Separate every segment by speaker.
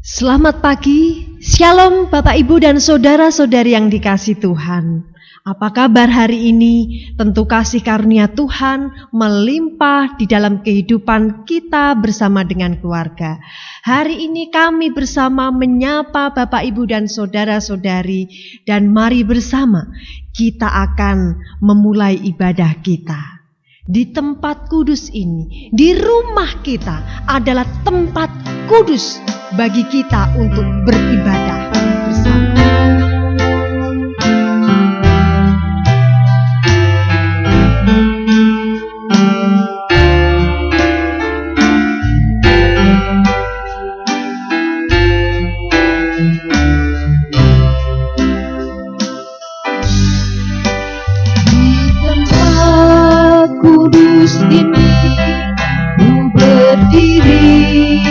Speaker 1: Selamat pagi, Shalom Bapak Ibu dan saudara-saudari yang dikasihi Tuhan. Apa kabar hari ini? Tentu kasih karunia Tuhan melimpah di dalam kehidupan kita bersama dengan keluarga. Hari ini kami bersama menyapa Bapak Ibu dan saudara-saudari, dan mari bersama kita akan memulai ibadah kita. Di tempat kudus ini, di rumah kita adalah tempat kudus bagi kita untuk beribadah bersama.
Speaker 2: Kudus ini ku berdiri,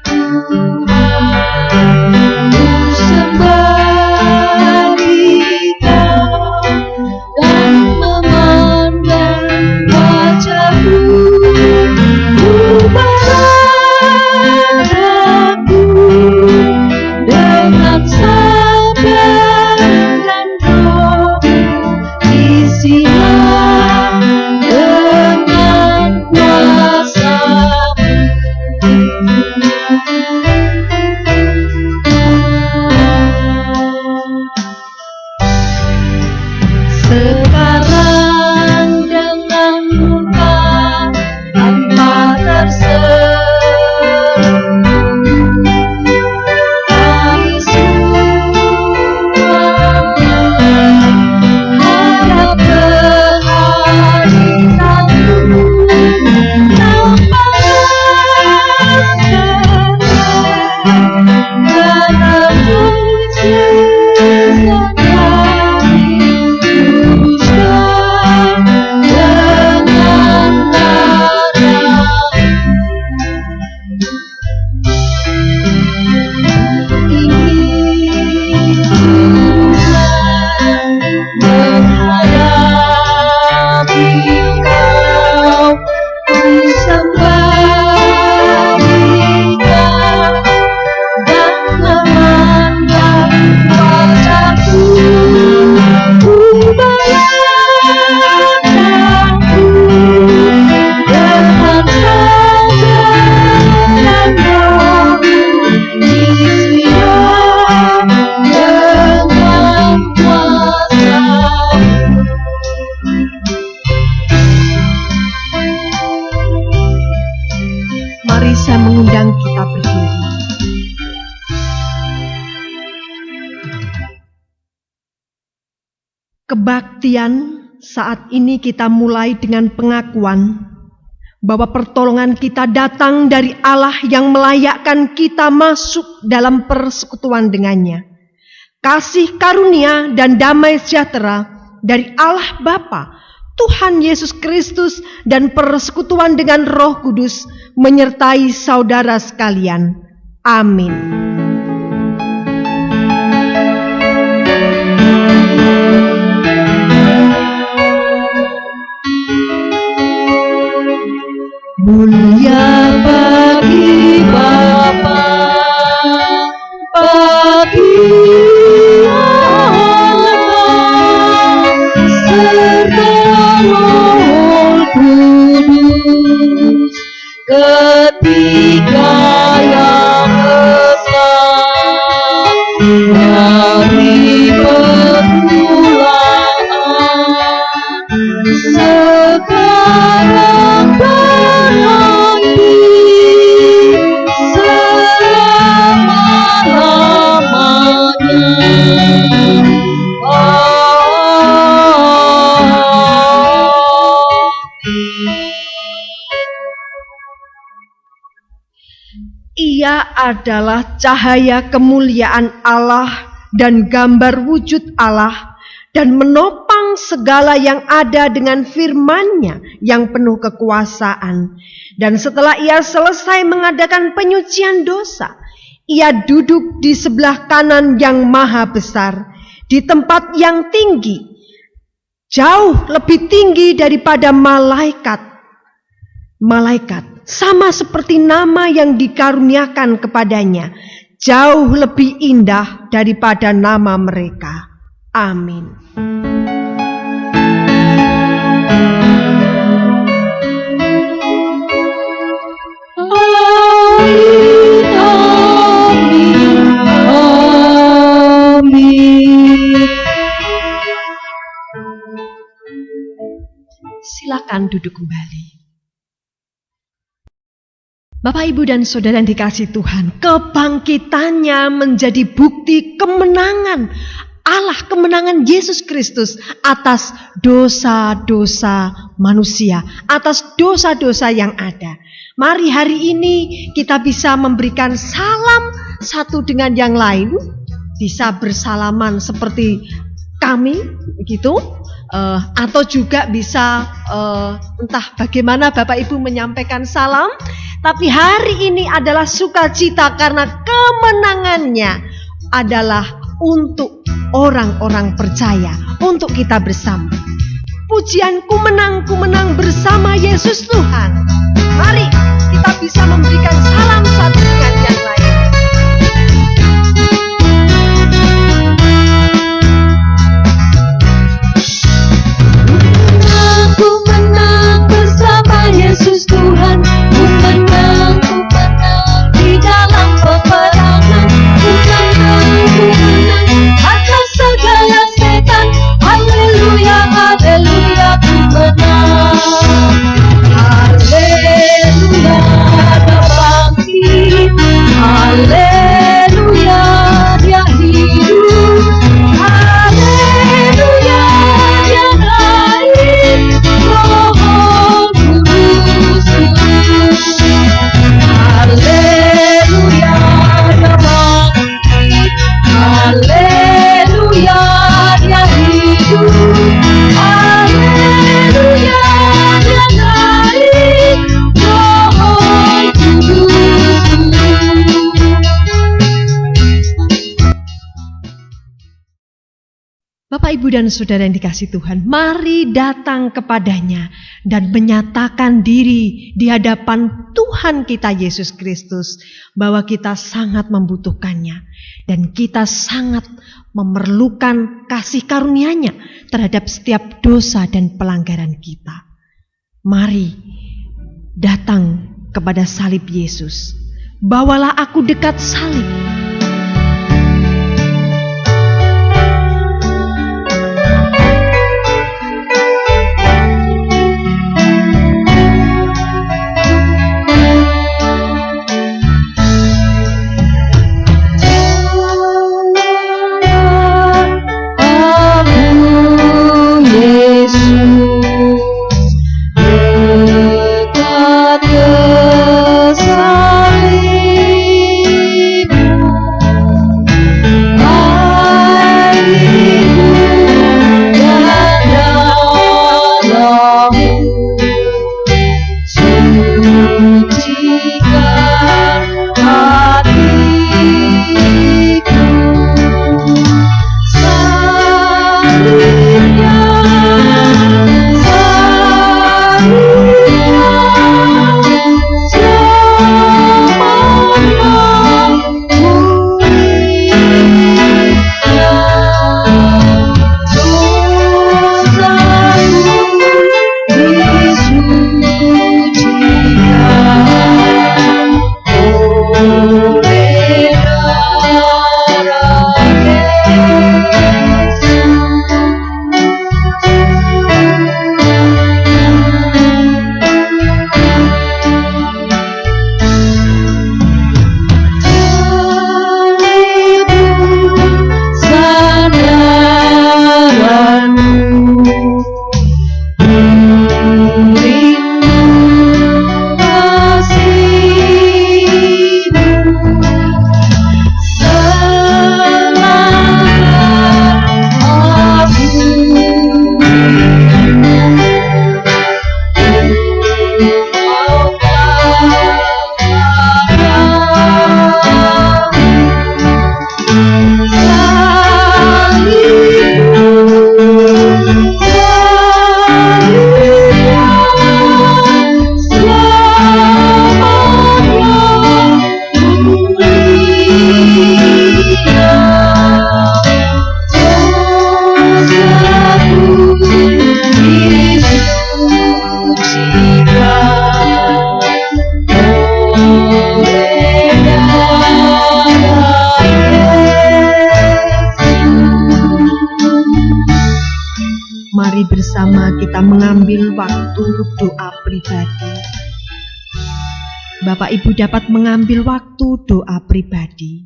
Speaker 2: Tuhan ku sembah Kau dan memandang wajah-Mu. Ku berharapku dengan sabar dan doa, isilah dengan kuasa-Mu. Sekarang dengan muka tanpa tersenyum, kami semua hadap kehadiran-Mu tanpa dalam mujizat kami.
Speaker 1: Kebaktian saat ini kita mulai dengan pengakuan bahwa pertolongan kita datang dari Allah yang melayakkan kita masuk dalam persekutuan dengannya. Kasih karunia dan damai sejahtera dari Allah Bapa, Tuhan Yesus Kristus, dan persekutuan dengan Roh Kudus menyertai saudara sekalian. Amin.
Speaker 2: Mulia bagi Bapa, bagi Anak, serta Roh Kudus, ketiga yang esa dari permulaan, sekarang dan nanti, selama-lamanya.
Speaker 1: Ia adalah cahaya kemuliaan Allah dan gambar wujud Allah, dan menopang segala yang ada dengan firman-Nya yang penuh kekuasaan. Dan setelah ia selesai mengadakan penyucian dosa, ia duduk di sebelah kanan yang maha besar, di tempat yang tinggi, jauh lebih tinggi daripada malaikat. Sama seperti nama yang dikaruniakan kepadanya, jauh lebih indah daripada nama mereka. Amin. Silakan duduk kembali. Bapak, Ibu, dan Saudara yang dikasihi Tuhan, kebangkitannya menjadi bukti kemenangan Allah, kemenangan Yesus Kristus atas dosa-dosa manusia, atas dosa-dosa yang ada. Mari hari ini kita bisa memberikan salam satu dengan yang lain, bisa bersalaman seperti kami, begitu. Atau juga bisa entah bagaimana Bapak Ibu menyampaikan salam, tapi hari ini adalah sukacita karena kemenangannya adalah untuk orang-orang percaya, untuk kita bersama. Pujian ku menang bersama Yesus Tuhan. Mari kita bisa memberikan salam satu dengan yang lain.
Speaker 2: Ku menang bersama Yesus Tuhan. Ku menang di dalam peperangan. Ku menang atas segala setan. Haleluya, haleluya, ku menang. Haleluya, dia bangkit. Haleluya, dia hidup. Haleluya, dia naik. Roh Kudus. Haleluya, dia bangkit. Haleluya, dia hidup. Haleluya, dia naik. Roh Kudus.
Speaker 1: Bapak, Ibu, dan Saudara yang dikasihi Tuhan, mari datang kepadanya dan menyatakan diri di hadapan Tuhan kita Yesus Kristus bahwa kita sangat membutuhkannya dan kita sangat memerlukan kasih karunia-Nya terhadap setiap dosa dan pelanggaran kita. Mari datang kepada salib Yesus. Bawalah aku dekat salib.
Speaker 2: Aku
Speaker 1: Mari bersama kita mengambil waktu doa pribadi. Bapak Ibu dapat mengambil waktu doa pribadi.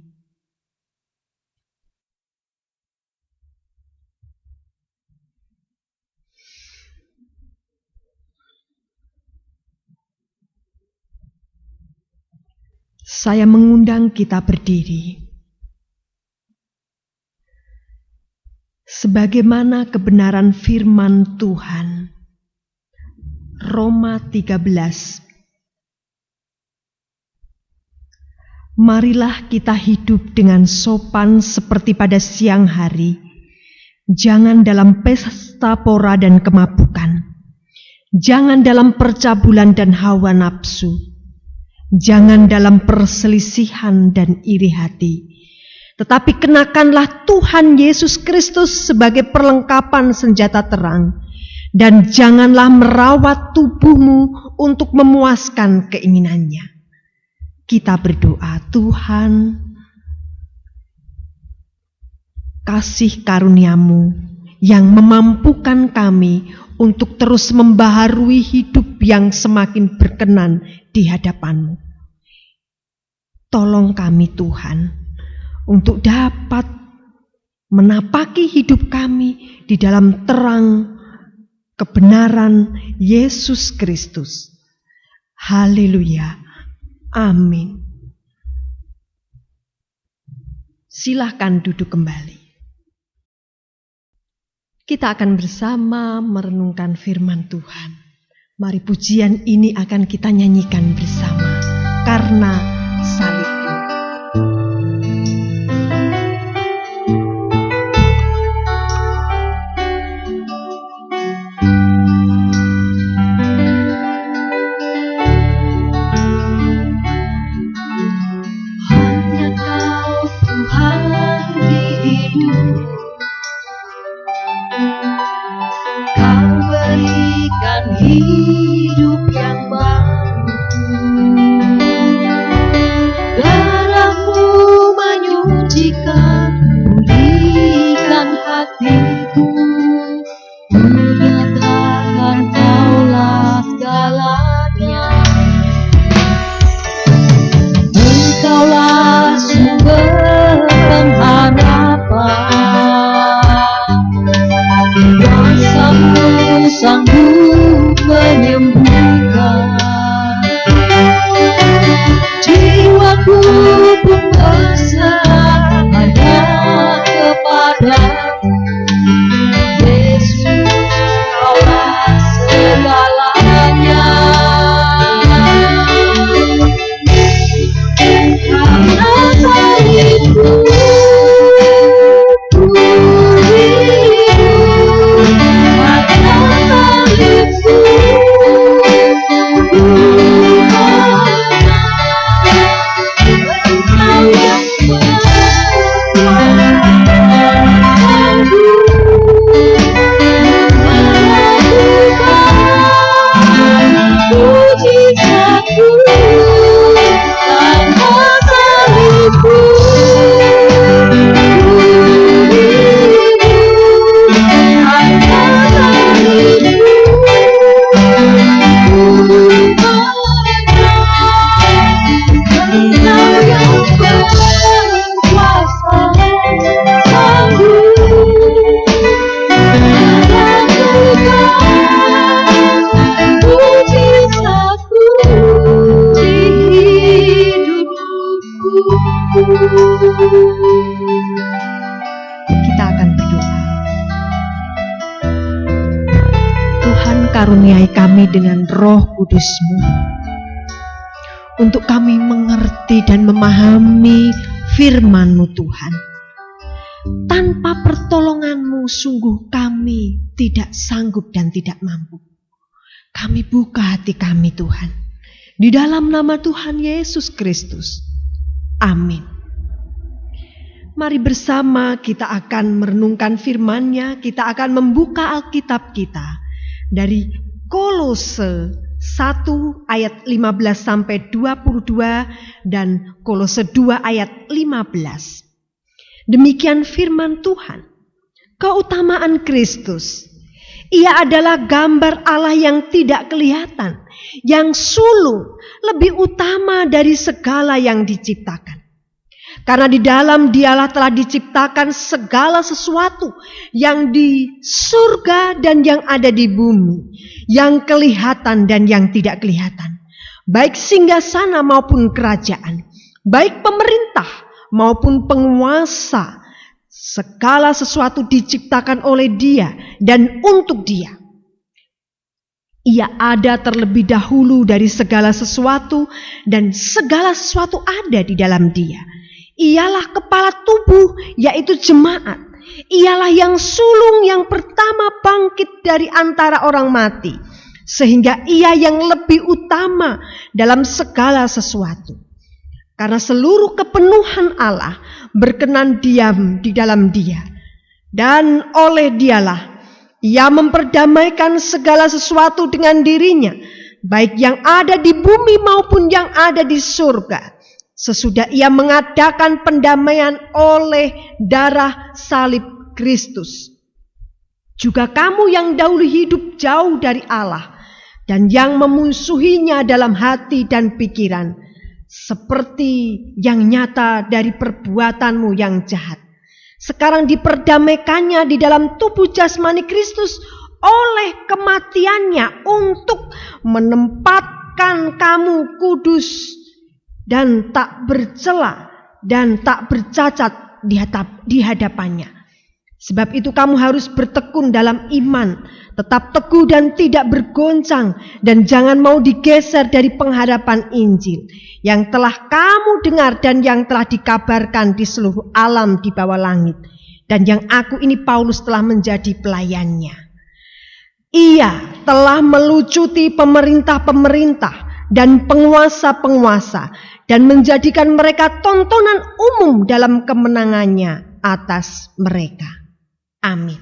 Speaker 1: Saya mengundang kita berdiri. Sebagaimana kebenaran firman Tuhan, Roma 13. Marilah kita hidup dengan sopan seperti pada siang hari, jangan dalam pesta pora dan kemabukan, jangan dalam percabulan dan hawa nafsu, jangan dalam perselisihan dan iri hati. Tetapi kenakanlah Tuhan Yesus Kristus sebagai perlengkapan senjata terang, dan janganlah merawat tubuhmu untuk memuaskan keinginannya. Kita berdoa, Tuhan, kasih karuniamu yang memampukan kami untuk terus membaharui hidup yang semakin berkenan di hadapan-Mu. Tolong kami Tuhan, untuk dapat menapaki hidup kami di dalam terang kebenaran Yesus Kristus. Haleluya. Amin. Silahkan duduk kembali. Kita akan bersama merenungkan firman Tuhan. Mari pujian ini akan kita nyanyikan bersama. Karena salib.
Speaker 2: Hidup yang baru, darahmu menyucikan, pulihkan hatiku, menyatakan kaulah segalanya. Engkaulah sumber pengharapan, kuasa-Mu sanggup menyembuhkan. Jiwaku pun berserah hanya kepadamu, Yesus, Kaulah segalanya. Karena salibmu ku hidup, karena salibmu ku Engkau yang melakukan mujizatku. Karena salibmu ku hidup, karena salibmu ku Engkau yang berkuasa sanggup melakukan mujizatku di hidupku.
Speaker 1: Kita akan berdoa. Tuhan, karuniai kami dengan Roh Kudus-Mu, untuk kami mengerti dan memahami firman-Mu Tuhan. Tanpa pertolongan-Mu sungguh kami tidak sanggup dan tidak mampu. Kami buka hati kami Tuhan, di dalam nama Tuhan Yesus Kristus. Amin. Mari bersama kita akan merenungkan firman-Nya. Kita akan membuka Alkitab kita dari Kolose 1 ayat 15 sampai 22 dan Kolose 2 ayat 15. Demikian firman Tuhan. Keutamaan Kristus. Ia adalah gambar Allah yang tidak kelihatan, yang sulung, lebih utama dari segala yang diciptakan. Karena di dalam Dialah telah diciptakan segala sesuatu yang di surga dan yang ada di bumi, yang kelihatan dan yang tidak kelihatan, baik singgasana maupun kerajaan, baik pemerintah maupun penguasa. Segala sesuatu diciptakan oleh Dia dan untuk Dia. Ia ada terlebih dahulu dari segala sesuatu dan segala sesuatu ada di dalam Dia. Ialah kepala tubuh, yaitu jemaat. Ialah yang sulung yang pertama bangkit dari antara orang mati, sehingga Ia yang lebih utama dalam segala sesuatu. Karena seluruh kepenuhan Allah berkenan diam di dalam Dia. Dan oleh Dialah Ia memperdamaikan segala sesuatu dengan dirinya, baik yang ada di bumi maupun yang ada di surga. Sesudah Ia mengadakan pendamaian oleh darah salib Kristus. Juga kamu yang dahulu hidup jauh dari Allah dan yang memusuhinya dalam hati dan pikiran, seperti yang nyata dari perbuatanmu yang jahat, sekarang diperdamaikannya di dalam tubuh jasmani Kristus oleh kematiannya untuk menempatkan kamu kudus dan tak bercela dan tak bercacat di hadapannya. Sebab itu kamu harus bertekun dalam iman, tetap teguh dan tidak bergoncang, dan jangan mau digeser dari pengharapan Injil yang telah kamu dengar dan yang telah dikabarkan di seluruh alam di bawah langit, dan yang aku ini Paulus telah menjadi pelayannya. Ia telah melucuti pemerintah-pemerintah dan penguasa-penguasa dan menjadikan mereka tontonan umum dalam kemenangannya atas mereka. Amin.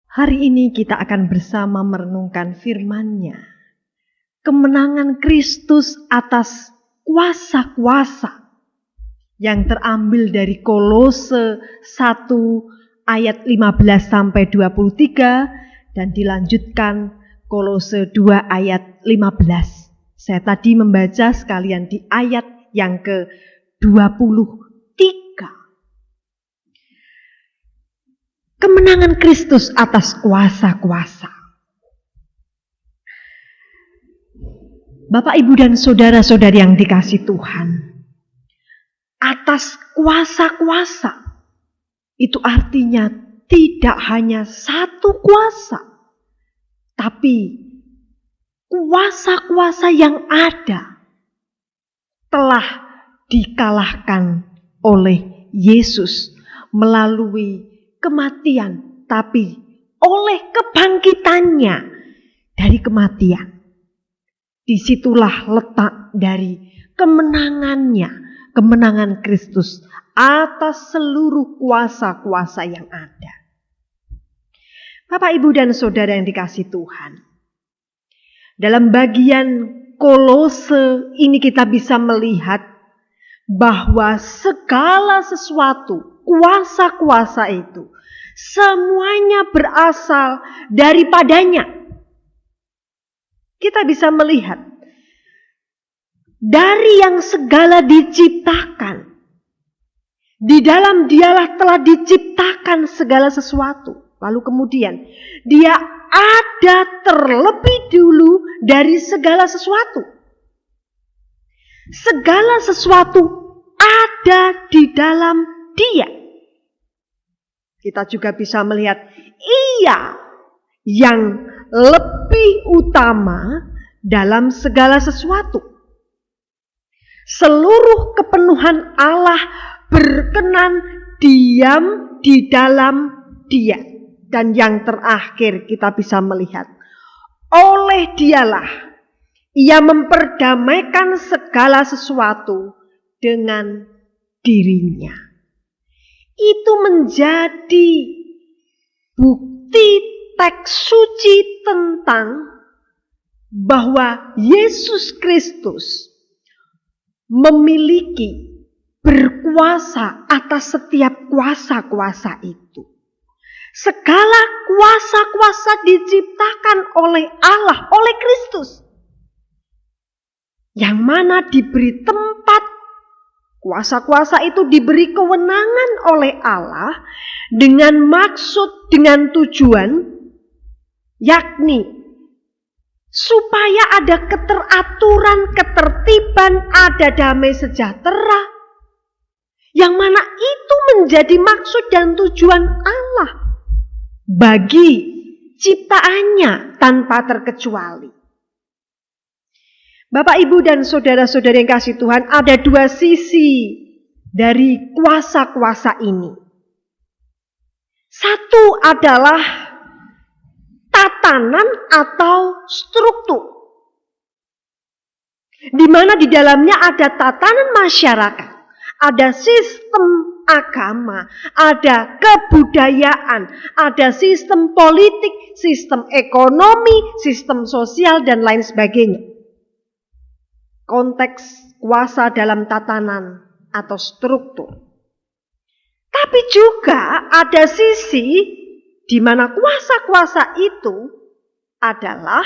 Speaker 1: Hari ini kita akan bersama merenungkan firman-Nya. Kemenangan Kristus atas kuasa-kuasa yang terambil dari Kolose 1 ayat 15 sampai 23 dan dilanjutkan Kolose 2 ayat 15. Saya tadi membaca sekalian di ayat yang ke-23. Kemenangan Kristus atas kuasa-kuasa. Bapak, Ibu, dan saudara-saudari yang dikasihi Tuhan, atas kuasa-kuasa itu artinya tidak hanya satu kuasa, tapi kuasa-kuasa yang ada telah dikalahkan oleh Yesus melalui kematian, tapi oleh kebangkitannya dari kematian. Disitulah letak dari kemenangannya, kemenangan Kristus atas seluruh kuasa-kuasa yang ada. Bapak, Ibu, dan saudara yang dikasihi Tuhan, dalam bagian Kolose ini kita bisa melihat bahwa segala sesuatu, kuasa-kuasa itu, semuanya berasal daripadanya. Kita bisa melihat dari yang segala diciptakan, di dalam Dialah telah diciptakan segala sesuatu. Lalu kemudian Dia ada terlebih dulu dari segala sesuatu. Segala sesuatu ada di dalam Dia. Kita juga bisa melihat Ia yang lebih utama dalam segala sesuatu. Seluruh kepenuhan Allah berkenan diam di dalam Dia. Dan yang terakhir kita bisa melihat, oleh Dialah Ia memperdamaikan segala sesuatu dengan dirinya. Itu menjadi bukti teks suci tentang bahwa Yesus Kristus memiliki berkuasa atas setiap kuasa-kuasa itu. Segala kuasa-kuasa diciptakan oleh Allah, oleh Kristus. Yang mana diberi tempat, kuasa-kuasa itu diberi kewenangan oleh Allah dengan maksud, dengan tujuan, yakni supaya ada keteraturan, ketertiban, ada damai sejahtera. Yang mana itu menjadi maksud dan tujuan Allah bagi ciptaannya tanpa terkecuali. Bapak, Ibu, dan saudara-saudari yang kasih Tuhan, ada dua sisi dari kuasa-kuasa ini. Satu adalah tatanan atau struktur, di mana di dalamnya ada tatanan masyarakat, ada sistem agama, ada kebudayaan, ada sistem politik, sistem ekonomi, sistem sosial, dan lain sebagainya. Konteks kuasa dalam tatanan atau struktur. Tapi juga ada sisi di mana kuasa-kuasa itu adalah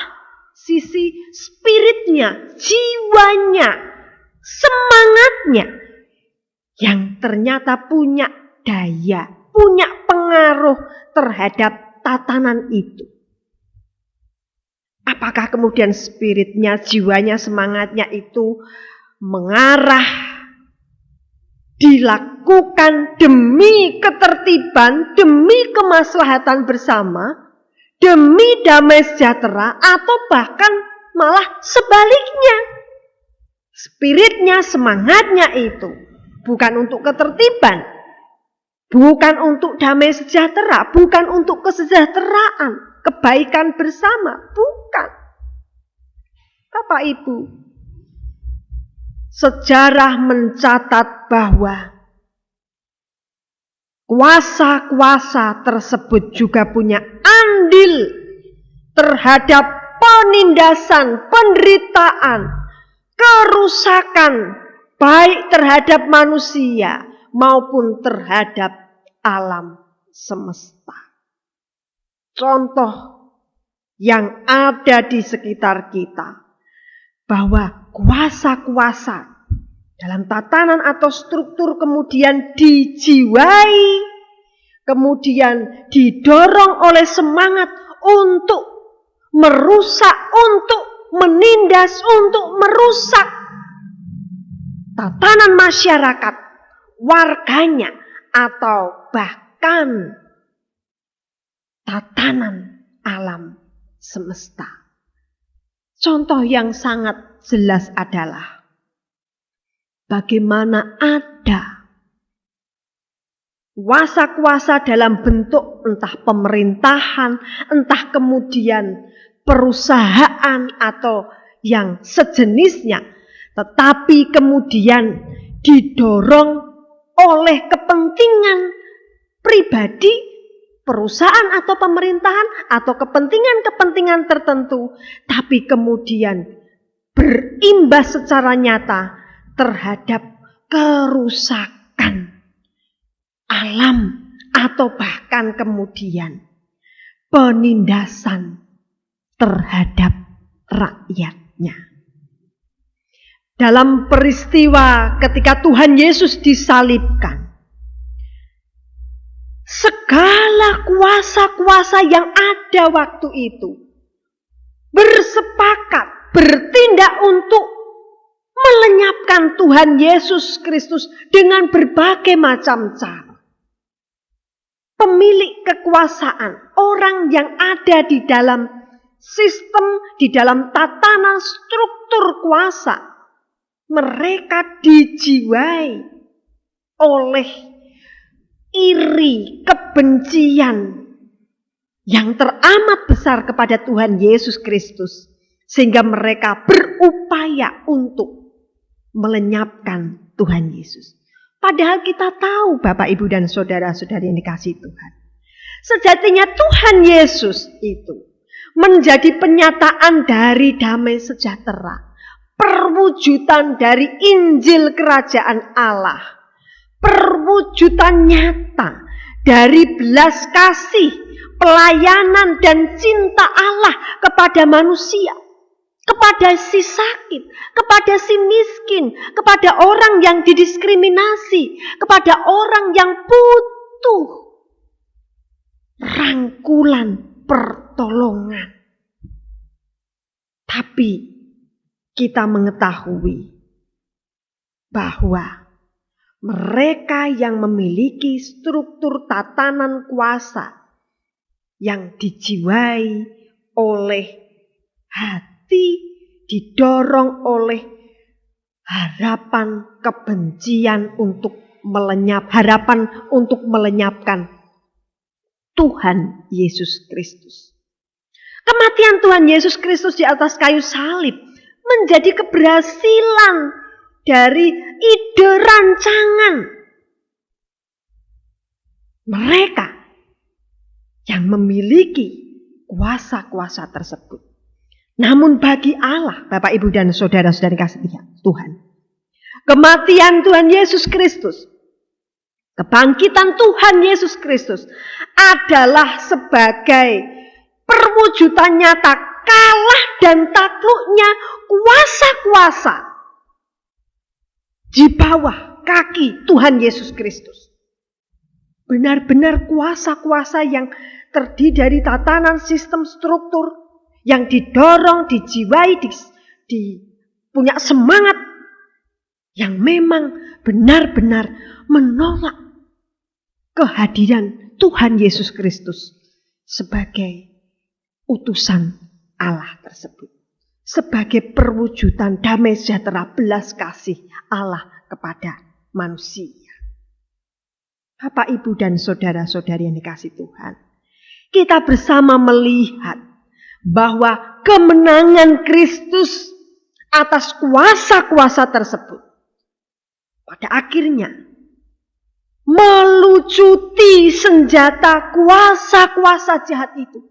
Speaker 1: sisi spiritnya, jiwanya, semangatnya, yang ternyata punya daya, punya pengaruh terhadap tatanan itu. Apakah kemudian spiritnya, jiwanya, semangatnya itu mengarah, dilakukan demi ketertiban, demi kemaslahatan bersama, demi damai sejahtera, atau bahkan malah sebaliknya. Spiritnya, semangatnya itu bukan untuk ketertiban, bukan untuk damai sejahtera, bukan untuk kesejahteraan, kebaikan bersama, bukan. Bapak, Ibu, sejarah mencatat bahwa kuasa-kuasa tersebut juga punya andil terhadap penindasan, penderitaan, kerusakan, baik terhadap manusia maupun terhadap alam semesta. Contoh yang ada di sekitar kita, bahwa kuasa-kuasa dalam tatanan atau struktur kemudian dijiwai, kemudian didorong oleh semangat untuk merusak, untuk menindas, untuk merusak tatanan masyarakat, warganya, atau bahkan tatanan alam semesta. Contoh yang sangat jelas adalah bagaimana ada kuasa-kuasa dalam bentuk entah pemerintahan, entah kemudian perusahaan atau yang sejenisnya, tetapi kemudian didorong oleh kepentingan pribadi, perusahaan atau pemerintahan, atau kepentingan-kepentingan tertentu, tapi kemudian berimbas secara nyata terhadap kerusakan alam, atau bahkan kemudian penindasan terhadap rakyatnya. Dalam peristiwa ketika Tuhan Yesus disalibkan, segala kuasa-kuasa yang ada waktu itu bersepakat, bertindak untuk melenyapkan Tuhan Yesus Kristus dengan berbagai macam cara. Pemilik kekuasaan, orang yang ada di dalam sistem, di dalam tatanan struktur kuasa, mereka dijiwai oleh iri, kebencian yang teramat besar kepada Tuhan Yesus Kristus, sehingga mereka berupaya untuk melenyapkan Tuhan Yesus. Padahal kita tahu, Bapak, Ibu, dan saudara-saudari yang dikasihi Tuhan, sejatinya Tuhan Yesus itu menjadi penyataan dari damai sejahtera, perwujudan dari Injil Kerajaan Allah, perwujudan nyata dari belas kasih, pelayanan dan cinta Allah kepada manusia, kepada si sakit, kepada si miskin, kepada orang yang didiskriminasi, kepada orang yang butuh rangkulan pertolongan. Tapi kita mengetahui bahwa mereka yang memiliki struktur tatanan kuasa yang dijiwai oleh hati, didorong oleh harapan kebencian untuk harapan untuk melenyapkan Tuhan Yesus Kristus. Kematian Tuhan Yesus Kristus di atas kayu salib menjadi keberhasilan dari ide rancangan mereka yang memiliki kuasa-kuasa tersebut. Namun bagi Allah, Bapak, Ibu, dan saudara-saudari kasih Tuhan, kematian Tuhan Yesus Kristus, kebangkitan Tuhan Yesus Kristus adalah sebagai perwujudan nyata kalah dan takluknya kuasa-kuasa di bawah kaki Tuhan Yesus Kristus. Benar-benar kuasa-kuasa yang terdiri dari tatanan sistem struktur yang didorong, dijiwai, punya semangat yang memang benar-benar menolak kehadiran Tuhan Yesus Kristus sebagai utusan Allah tersebut. Sebagai perwujudan damai sejahtera belas kasih Allah kepada manusia. Bapak, Ibu, dan saudara-saudari yang dikasihi Tuhan, kita bersama melihat bahwa kemenangan Kristus atas kuasa-kuasa tersebut pada akhirnya melucuti senjata kuasa-kuasa jahat itu.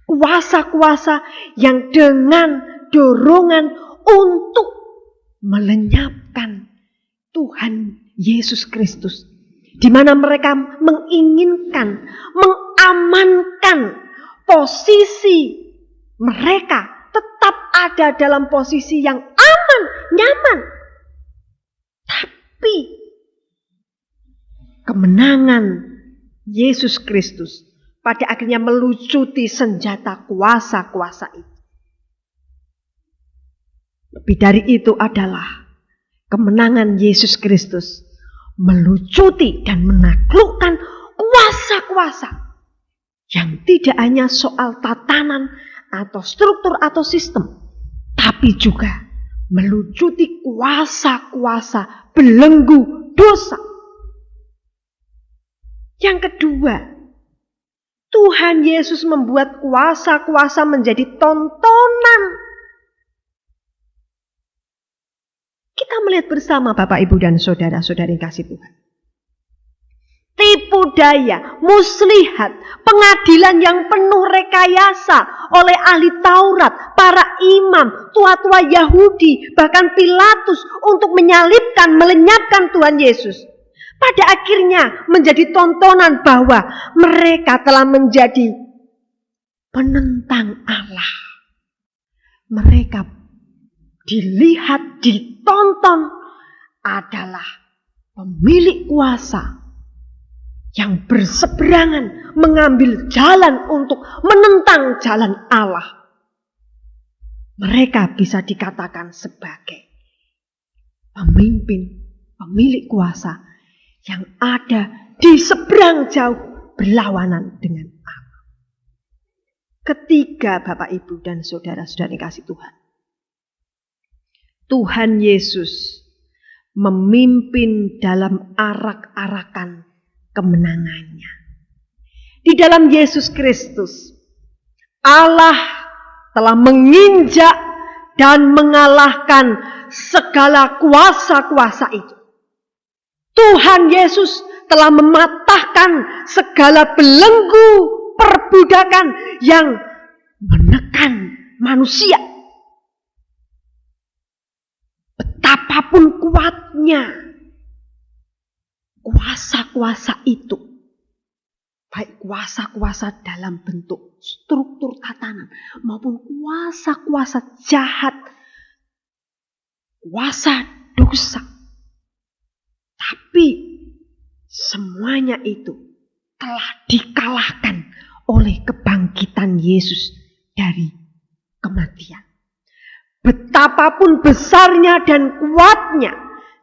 Speaker 1: Kuasa-kuasa yang dengan dorongan untuk melenyapkan Tuhan Yesus Kristus, di mana mereka menginginkan, mengamankan posisi mereka tetap ada dalam posisi yang aman, nyaman. Tapi kemenangan Yesus Kristus pada akhirnya melucuti senjata kuasa-kuasa itu. Lebih dari itu adalah kemenangan Yesus Kristus melucuti dan menaklukkan kuasa-kuasa yang tidak hanya soal tatanan atau struktur atau sistem, tapi juga melucuti kuasa-kuasa belenggu dosa. Yang kedua, Tuhan Yesus membuat kuasa-kuasa menjadi tontonan. Kita melihat bersama Bapak, Ibu, dan saudara-saudari kasih Tuhan. Tipu daya, muslihat, pengadilan yang penuh rekayasa oleh ahli Taurat, para imam, tua-tua Yahudi, bahkan Pilatus untuk menyalibkan, melenyapkan Tuhan Yesus. Pada akhirnya menjadi tontonan bahwa mereka telah menjadi penentang Allah. Mereka dilihat, ditonton adalah pemilik kuasa yang berseberangan mengambil jalan untuk menentang jalan Allah. Mereka bisa dikatakan sebagai pemimpin, pemilik kuasa yang ada di seberang jauh berlawanan dengan Allah. Ketiga, Bapak, Ibu, dan saudara-saudari kasih Tuhan, Tuhan Yesus memimpin dalam arak-arakan kemenangannya. Di dalam Yesus Kristus, Allah telah menginjak dan mengalahkan segala kuasa-kuasa itu. Tuhan Yesus telah mematahkan segala belenggu perbudakan yang menekan manusia. Betapapun kuatnya kuasa-kuasa itu,
Speaker 3: baik kuasa-kuasa dalam bentuk struktur tatanan maupun kuasa-kuasa jahat, kuasa dosa. Tapi semuanya itu telah dikalahkan oleh kebangkitan Yesus dari kematian. Betapapun besarnya dan kuatnya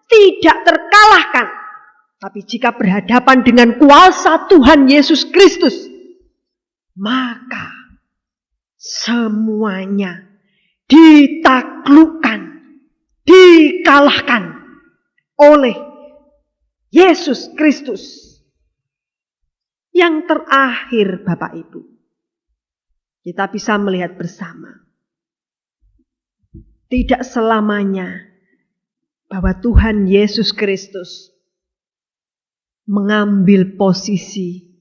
Speaker 3: tidak terkalahkan. Tapi jika berhadapan dengan kuasa Tuhan Yesus Kristus, maka semuanya ditaklukkan, dikalahkan oleh Yesus Kristus. Yang terakhir, Bapak Ibu, kita bisa melihat bersama, tidak selamanya bahwa Tuhan Yesus Kristus mengambil posisi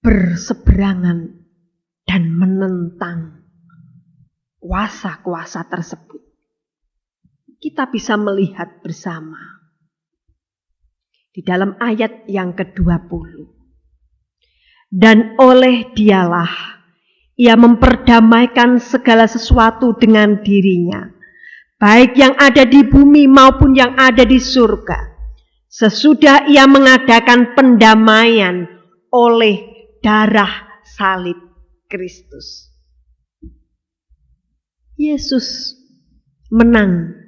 Speaker 3: berseberangan dan menentang kuasa-kuasa tersebut. Kita bisa melihat bersama di dalam ayat yang ke-20. Dan oleh dialah ia memperdamaikan segala sesuatu dengan dirinya, baik yang ada di bumi maupun yang ada di surga, sesudah ia mengadakan pendamaian oleh darah salib Kristus. Yesus menang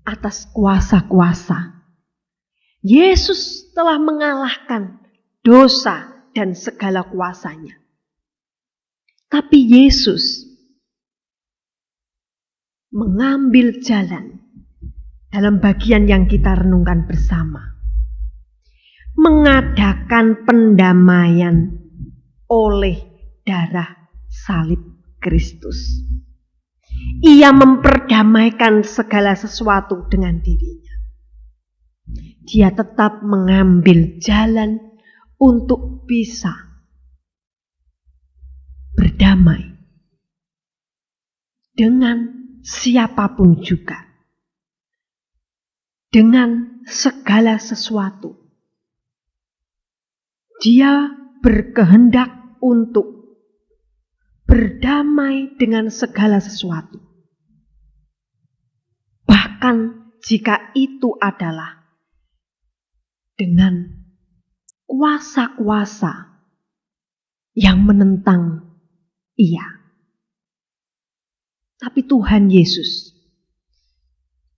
Speaker 3: atas kuasa-kuasa. Yesus telah mengalahkan dosa dan segala kuasanya. Tapi Yesus mengambil jalan dalam bagian yang kita renungkan bersama, mengadakan pendamaian oleh darah salib Kristus. Ia memperdamaikan segala sesuatu dengan dirinya. Dia tetap mengambil jalan untuk bisa berdamai dengan siapapun juga, dengan segala sesuatu. Dia berkehendak untuk berdamai dengan segala sesuatu. Bahkan jika itu adalah dengan kuasa-kuasa yang menentang ia. Tapi Tuhan Yesus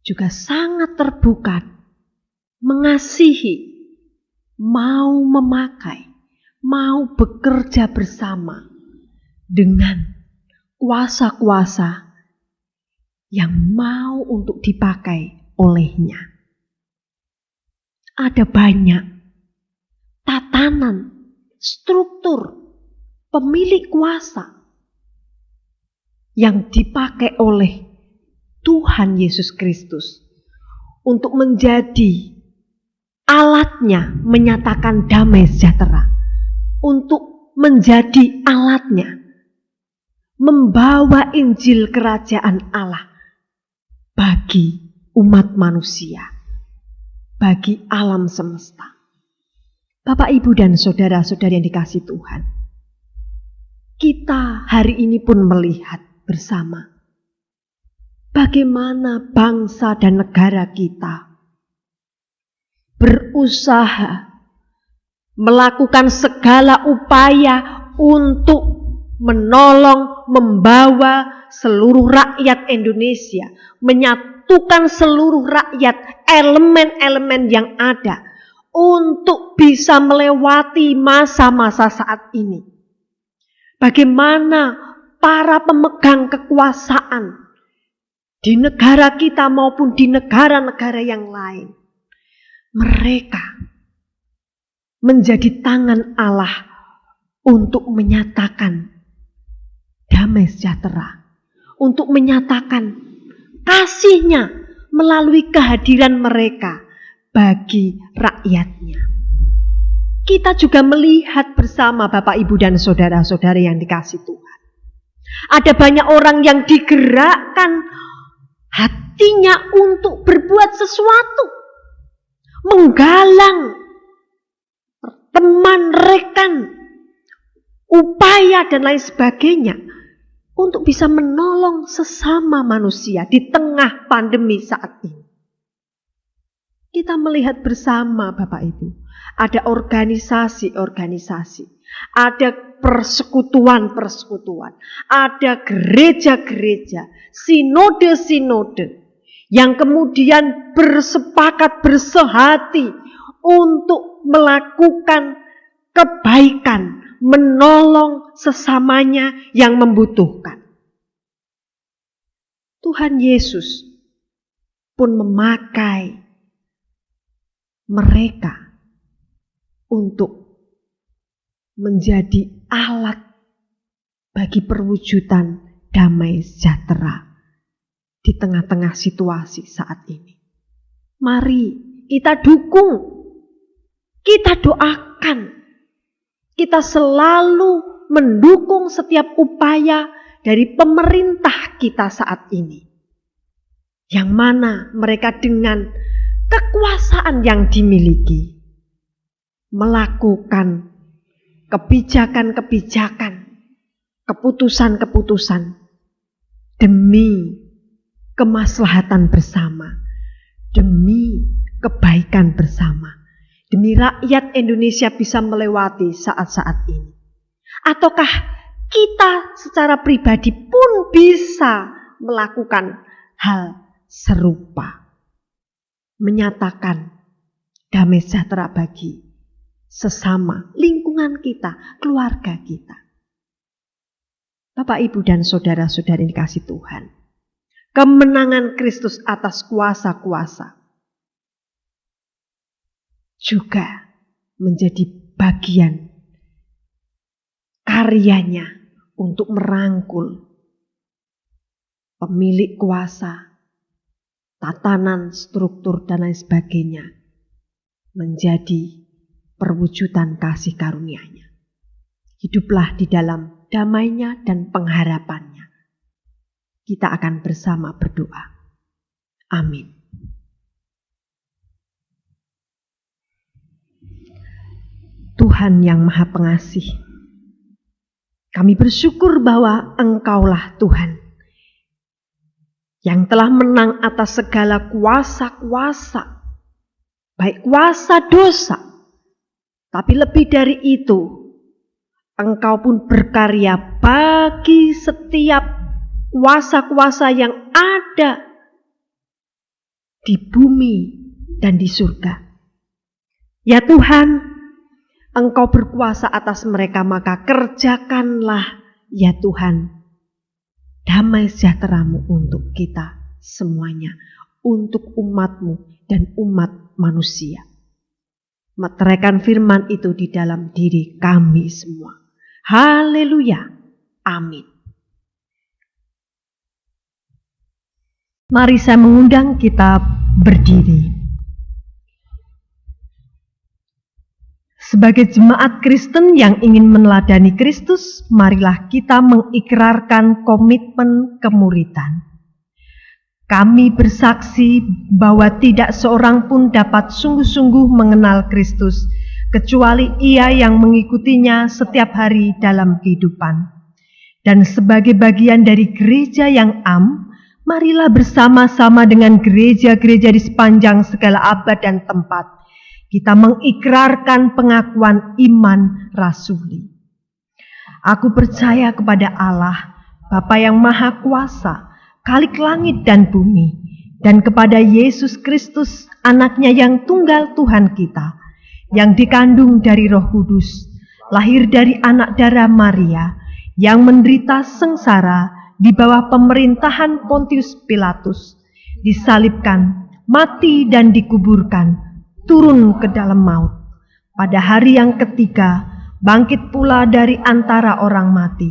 Speaker 3: juga sangat terbuka, mengasihi, mau memakai, mau bekerja bersama dengan kuasa-kuasa yang mau untuk dipakai olehnya. Ada banyak tatanan, struktur, pemilik kuasa yang dipakai oleh Tuhan Yesus Kristus untuk menjadi alatnya menyatakan damai sejahtera, untuk menjadi alatnya membawa Injil Kerajaan Allah bagi umat manusia, bagi alam semesta. Bapak, Ibu, dan saudara-saudari yang dikasihi Tuhan, kita hari ini pun melihat bersama bagaimana bangsa dan negara kita berusaha melakukan segala upaya untuk menolong, membawa seluruh rakyat Indonesia, menyatukan seluruh rakyat, elemen-elemen yang ada untuk bisa melewati masa-masa saat ini. Bagaimana para pemegang kekuasaan di negara kita maupun di negara-negara yang lain, mereka menjadi tangan Allah untuk menyatakan damai sejahtera, untuk menyatakan kasih-Nya melalui kehadiran mereka bagi rakyatnya. Kita juga melihat bersama Bapak, Ibu, dan saudara-saudari yang dikasihi Tuhan. Ada banyak orang yang digerakkan hatinya untuk berbuat sesuatu, menggalang teman, rekan, upaya dan lain sebagainya untuk bisa menolong sesama manusia di tengah pandemi saat ini. Kita melihat bersama Bapak Ibu, ada organisasi-organisasi, ada persekutuan-persekutuan, ada gereja-gereja, sinode-sinode yang kemudian bersepakat, bersehati untuk melakukan kebaikan, menolong sesamanya yang membutuhkan. Tuhan Yesus pun memakai mereka untuk menjadi alat bagi perwujudan damai sejahtera di tengah-tengah situasi saat ini. Mari kita dukung, kita doakan, kita selalu mendukung setiap upaya dari pemerintah kita saat ini. Yang mana mereka dengan kekuasaan yang dimiliki melakukan kebijakan-kebijakan, keputusan-keputusan demi kemaslahatan bersama, demi kebaikan bersama, demi rakyat Indonesia bisa melewati saat-saat ini. Ataukah kita secara pribadi pun bisa melakukan hal serupa, menyatakan damai sejahtera bagi sesama, lingkungan kita, keluarga kita. Bapak, Ibu, dan saudara-saudari yang dikasihi Tuhan, kemenangan Kristus atas kuasa-kuasa juga menjadi bagian karyanya untuk merangkul pemilik kuasa, tatanan, struktur, dan lain sebagainya menjadi perwujudan kasih karunia-Nya. Hiduplah di dalam damainya dan pengharapannya. Kita akan bersama berdoa. Amin. Tuhan yang Maha Pengasih, kami bersyukur bahwa Engkaulah Tuhan yang telah menang atas segala kuasa-kuasa, baik kuasa dosa, tapi lebih dari itu, Engkau pun berkarya bagi setiap kuasa-kuasa yang ada di bumi dan di surga. Ya Tuhan, Engkau berkuasa atas mereka, maka kerjakanlah ya Tuhan damai sejahtera-Mu untuk kita semuanya, untuk umat-Mu dan umat manusia. Meteraikan firman itu di dalam diri kami semua. Haleluya. Amin. Mari saya mengundang kita berdiri. Sebagai jemaat Kristen yang ingin meneladani Kristus, marilah kita mengikrarkan komitmen kemuridan. Kami bersaksi bahwa tidak seorang pun dapat sungguh-sungguh mengenal Kristus, kecuali ia yang mengikutinya setiap hari dalam kehidupan. Dan sebagai bagian dari gereja yang am, marilah bersama-sama dengan gereja-gereja di sepanjang segala abad dan tempat, kita mengikrarkan pengakuan iman rasuli. Aku percaya kepada Allah, Bapa yang Maha Kuasa, Khalik langit dan bumi, dan kepada Yesus Kristus, Anak-Nya yang tunggal Tuhan kita, yang dikandung dari Roh Kudus, lahir dari anak darah Maria, yang menderita sengsara di bawah pemerintahan Pontius Pilatus, disalibkan, mati dan dikuburkan, turun ke dalam maut. Pada hari yang ketiga, bangkit pula dari antara orang mati,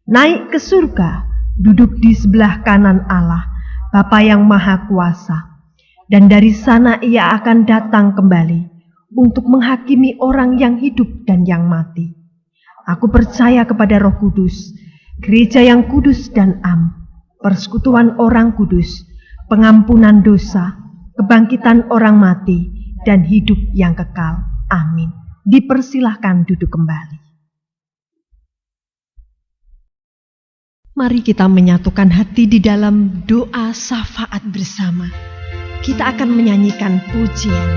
Speaker 3: naik ke surga, duduk di sebelah kanan Allah, Bapa yang Maha Kuasa. Dan dari sana ia akan datang kembali untuk menghakimi orang yang hidup dan yang mati. Aku percaya kepada Roh Kudus, gereja yang kudus dan am, persekutuan orang kudus, pengampunan dosa, kebangkitan orang mati, dan hidup yang kekal. Amin.
Speaker 1: Dipersilahkan duduk kembali. Mari kita menyatukan hati di dalam doa syafaat bersama. Kita akan menyanyikan pujian,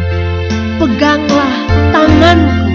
Speaker 1: Peganglah Tanganku.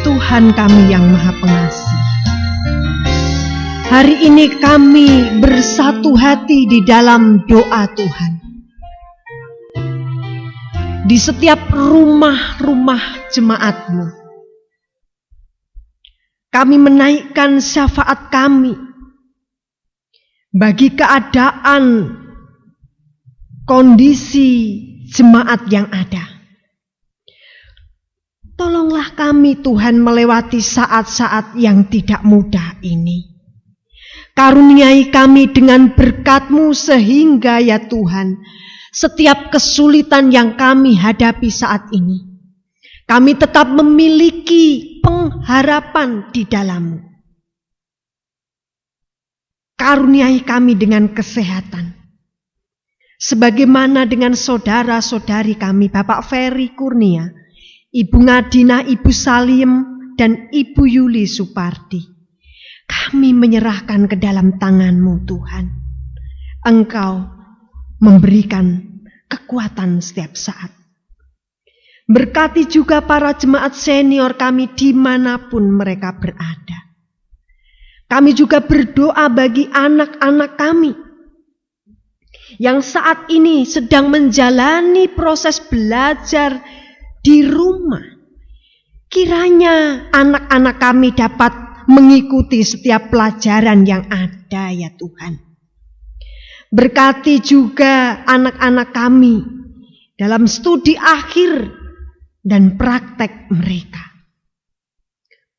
Speaker 1: Tuhan kami yang Maha Pengasih, hari ini kami bersatu hati di dalam doa Tuhan. Di setiap rumah-rumah jemaat-Mu, kami menaikkan syafaat kami bagi keadaan kondisi jemaat yang ada. Tolonglah kami Tuhan melewati saat-saat yang tidak mudah ini. Karuniai kami dengan berkat-Mu sehingga ya Tuhan, setiap kesulitan yang kami hadapi saat ini, kami tetap memiliki pengharapan di dalam-Mu. Karuniai kami dengan kesehatan. Sebagaimana dengan saudara-saudari kami, Bapak Ferry Kurnia, Ibu Ngadina, Ibu Salim, dan Ibu Yuli Supardi. Kami menyerahkan ke dalam tangan-Mu Tuhan. Engkau memberikan kekuatan setiap saat. Berkati juga para jemaat senior kami dimanapun mereka berada. Kami juga berdoa bagi anak-anak kami yang saat ini sedang menjalani proses belajar di rumah. Kiranya anak-anak kami dapat mengikuti setiap pelajaran yang ada ya Tuhan. Berkati juga anak-anak kami dalam studi akhir dan praktek mereka.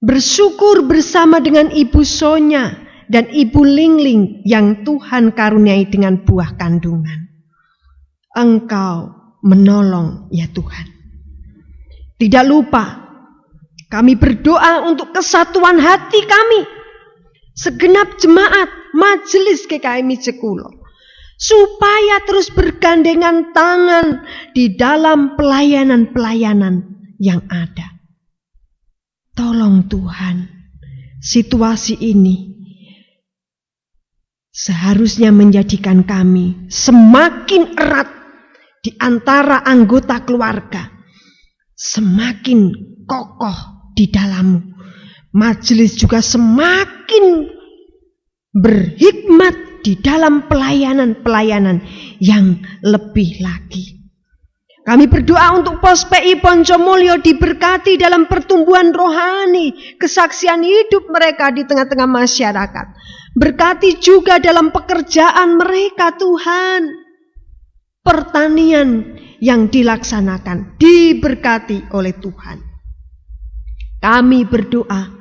Speaker 1: Bersyukur bersama dengan Ibu Sonya dan Ibu Lingling yang Tuhan karuniai dengan buah kandungan. Engkau menolong ya Tuhan. Tidak lupa, kami berdoa untuk kesatuan hati kami, segenap jemaat Majelis GKMI Jekulo, supaya terus bergandengan tangan di dalam pelayanan-pelayanan yang ada. Tolong Tuhan, situasi ini seharusnya menjadikan kami semakin erat di antara anggota keluarga, semakin kokoh di dalam-Mu. Majelis juga semakin berhikmat di dalam pelayanan-pelayanan yang lebih lagi. Kami berdoa untuk Pos PI Poncomulyo diberkati dalam pertumbuhan rohani, kesaksian hidup mereka di tengah-tengah masyarakat. Berkati juga dalam pekerjaan mereka Tuhan. Pertanian yang dilaksanakan diberkati oleh Tuhan. Kami berdoa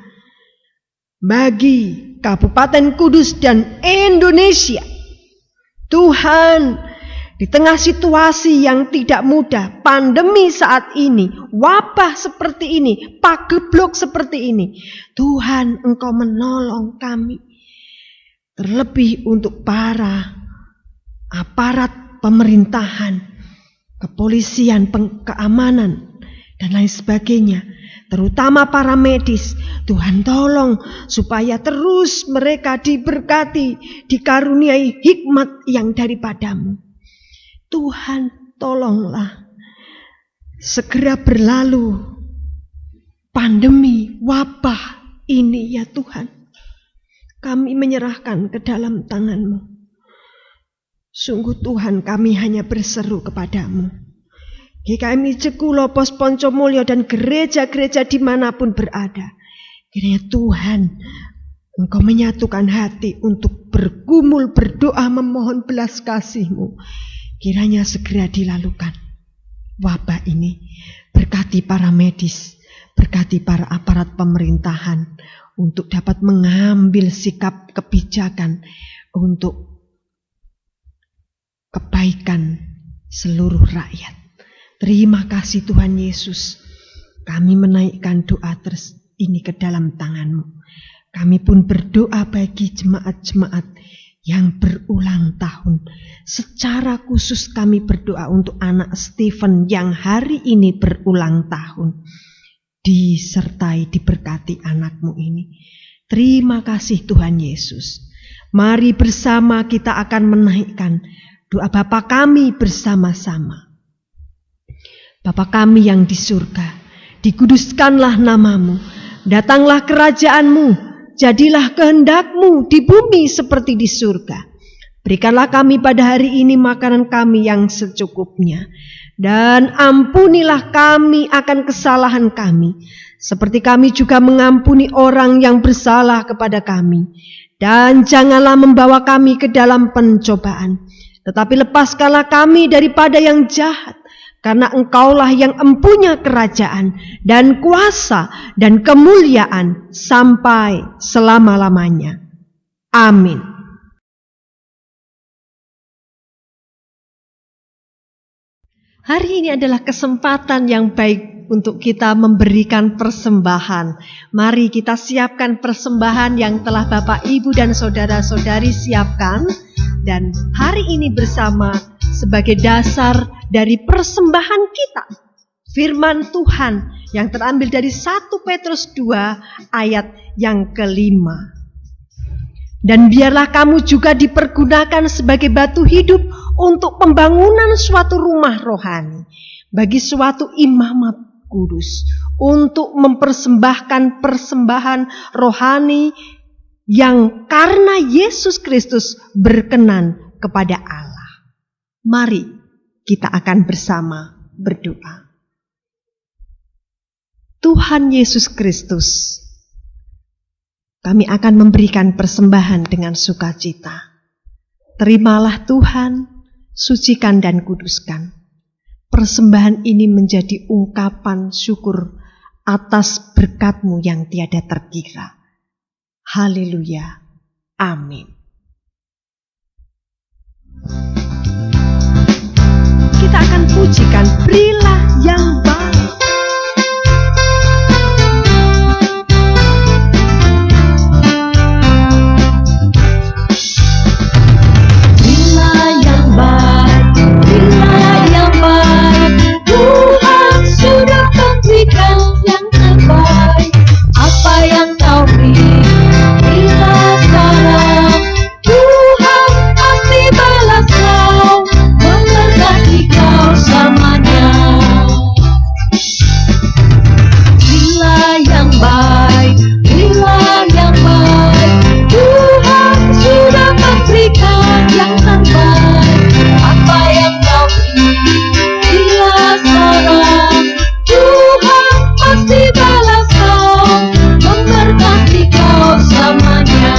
Speaker 1: bagi Kabupaten Kudus dan Indonesia. Tuhan, Di tengah situasi yang tidak mudah, pandemi saat ini, wabah seperti ini, pagebluk seperti ini, Tuhan, Engkau menolong kami. Terlebih untuk para aparat pemerintahan, kepolisian, keamanan, dan lain sebagainya. Terutama para medis, Tuhan tolong supaya terus mereka diberkati, dikaruniai hikmat yang daripadamu. Tuhan tolonglah segera berlalu pandemi wabah ini ya Tuhan. Kami menyerahkan ke dalam tangan-Mu. Sungguh Tuhan, kami hanya berseru kepadamu. GKMI Jekulo, Pos Poncomulyo, dan gereja-gereja dimanapun berada. Kiranya Tuhan, Engkau menyatukan hati untuk bergumul, berdoa, memohon belas kasih-Mu. Kiranya segera dilalukan wabah ini. Berkati para medis, berkati para aparat pemerintahan untuk dapat mengambil sikap kebijakan untuk kebaikan seluruh rakyat. Terima kasih Tuhan Yesus. Kami menaikkan doa ini ke dalam tangan-Mu. Kami pun berdoa bagi jemaat-jemaat yang berulang tahun. Secara khusus kami berdoa untuk anak Stephen yang hari ini berulang tahun. Disertai, diberkati anak-Mu ini. Terima kasih Tuhan Yesus. Mari bersama kita akan menaikkan doa Bapa kami bersama-sama. Bapa kami yang di surga, dikuduskanlah nama-Mu, datanglah kerajaan-Mu, jadilah kehendak-Mu di bumi seperti di surga. Berikanlah kami pada hari ini makanan kami yang secukupnya, dan ampunilah kami akan kesalahan kami, seperti kami juga mengampuni orang yang bersalah kepada kami. Dan janganlah membawa kami ke dalam pencobaan, tetapi lepaskanlah kami daripada yang jahat. Karena Engkaulah yang empunya kerajaan dan kuasa dan kemuliaan sampai selama-lamanya. Amin. Hari ini adalah kesempatan yang baik untuk kita memberikan persembahan. Mari kita siapkan persembahan yang telah Bapak, Ibu, dan saudara-saudari siapkan. Dan hari ini bersama sebagai dasar dari persembahan kita, firman Tuhan yang terambil dari 1 Petrus 2 ayat yang ke-5. Dan biarlah kamu juga dipergunakan sebagai batu hidup untuk pembangunan suatu rumah rohani, bagi suatu imamat kudus, untuk mempersembahkan persembahan rohani yang karena Yesus Kristus berkenan kepada Allah. Mari kita akan bersama berdoa. Tuhan Yesus Kristus, kami akan memberikan persembahan dengan sukacita. Terimalah Tuhan, sucikan dan kuduskan. Persembahan ini menjadi ungkapan syukur atas berkat-Mu yang tiada terkira. Haleluya. Amin. Kita akan pujikan Berilah yang baik.
Speaker 2: Berilah yang baik, berilah yang baik. Tuhan sudah memberikan yang terbaik. Apa yang Kau beri, berilah sekarang. Tuhan pasti balas Kau, memberkati Kau selamanya. Berilah yang baik, berilah yang baik. Tuhan sudah memberikan yang terbaik. Apa yang Kau beri, berilah sekarang. Tuhan pasti balas Kau, memberkati Kau selamanya.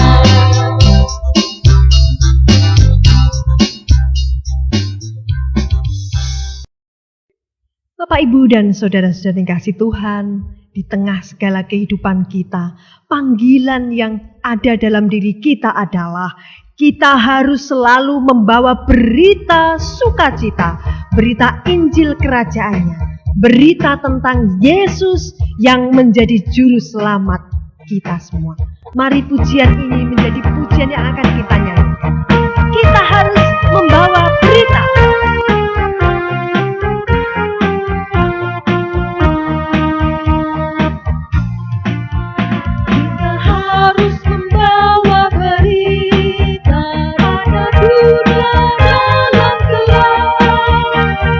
Speaker 1: Bapak, Ibu, dan saudara-saudara yang kasih Tuhan, di tengah segala kehidupan kita, panggilan yang ada dalam diri kita adalah
Speaker 3: kita harus selalu membawa berita sukacita, berita Injil kerajaannya, berita tentang Yesus yang menjadi juru selamat kita semua. Mari pujian ini menjadi pujian yang akan kita nyanyikan. Kita harus membawa berita.
Speaker 2: Kita harus membawa berita pada dunia dalam gelap,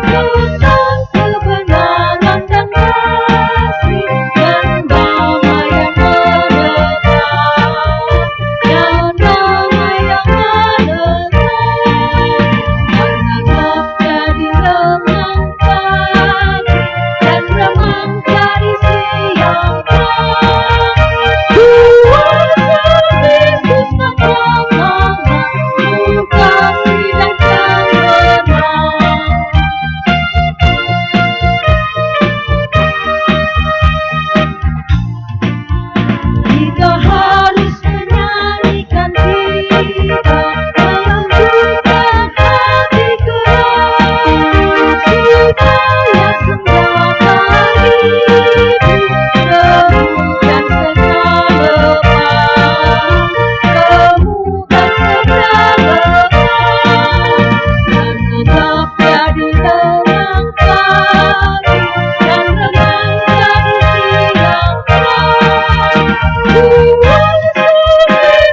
Speaker 2: tentang kebenaran dan kasih dan damai yang menetap, dan damai yang menetap. Menetap jadi remang pagi dan remang jadi siang terang. Kuasa Kristus datang, penuh kasih dan kebenaran. Kita harus menyanyikan kita, melanjutkan hati keras, supaya semua hidup temukan segera lepas, temukan segera lepas, menetap jadi remang pagi dan remang jadi siang terang. Kuasa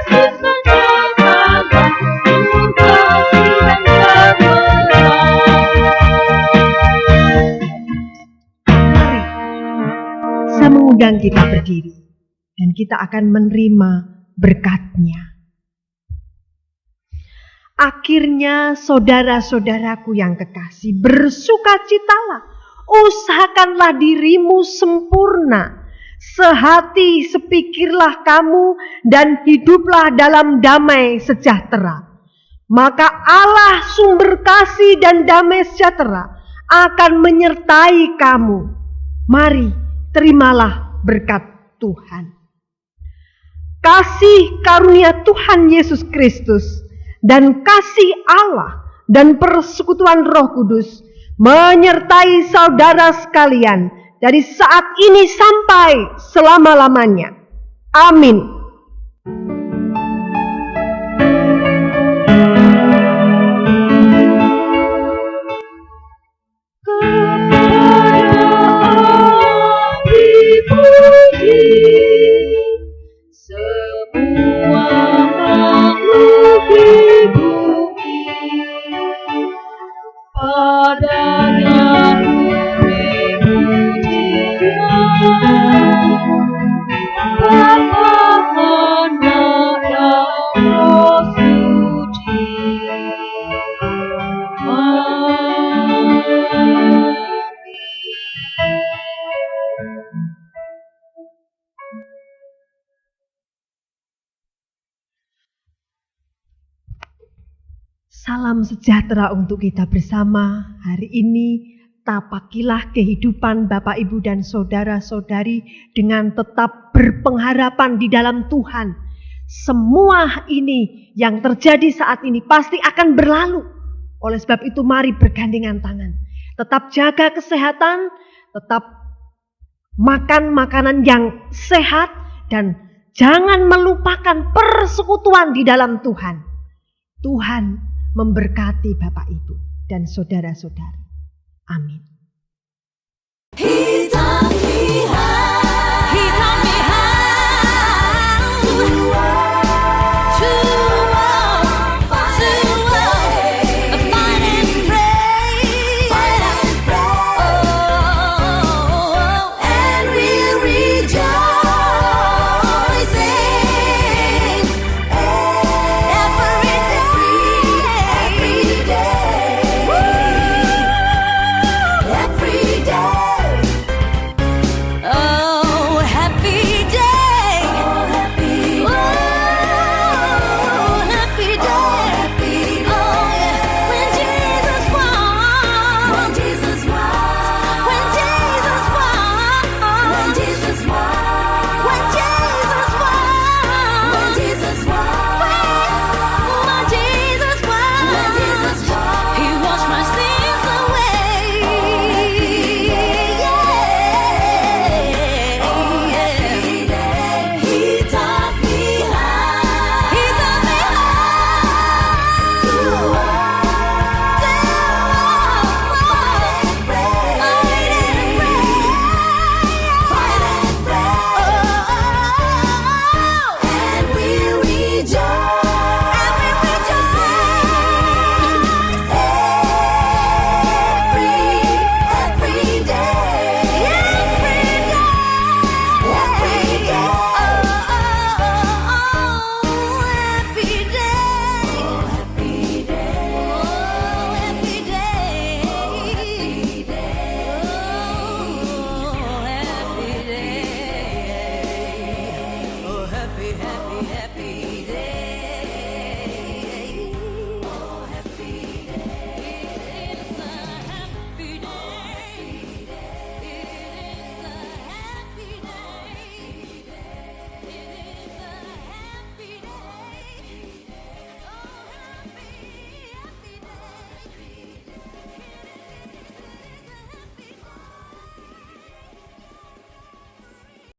Speaker 2: Kristus datang, penuh kasih dan kebenaran.
Speaker 3: Mari, saya mengundang kita berdiri dan kita akan menerima berkat-Nya. Akhirnya saudara-saudaraku yang kekasih, bersukacitalah, usahakanlah dirimu sempurna, sehati sepikirlah kamu dan hiduplah dalam damai sejahtera. Maka Allah sumber kasih dan damai sejahtera akan menyertai kamu. Mari terimalah berkat Tuhan. Kasih karunia Tuhan Yesus Kristus dan kasih Allah dan persekutuan Roh Kudus menyertai saudara sekalian dari saat ini sampai selama-lamanya. Amin.
Speaker 2: Dipuji semua makhluk di bumi, padanya beri pujian, Bapa, Anak, dan Roh Suci.
Speaker 3: Salam sejahtera untuk kita bersama. Hari ini tapakilah kehidupan Bapak, Ibu, dan saudara-saudari dengan tetap berpengharapan di dalam Tuhan. Semua ini yang terjadi saat ini pasti akan berlalu. Oleh sebab itu mari bergandengan tangan. Tetap jaga kesehatan, tetap makan makanan yang sehat, dan jangan melupakan persekutuan di dalam Tuhan. Tuhan memberkati Bapak, Ibu, dan saudara-saudari. Amin.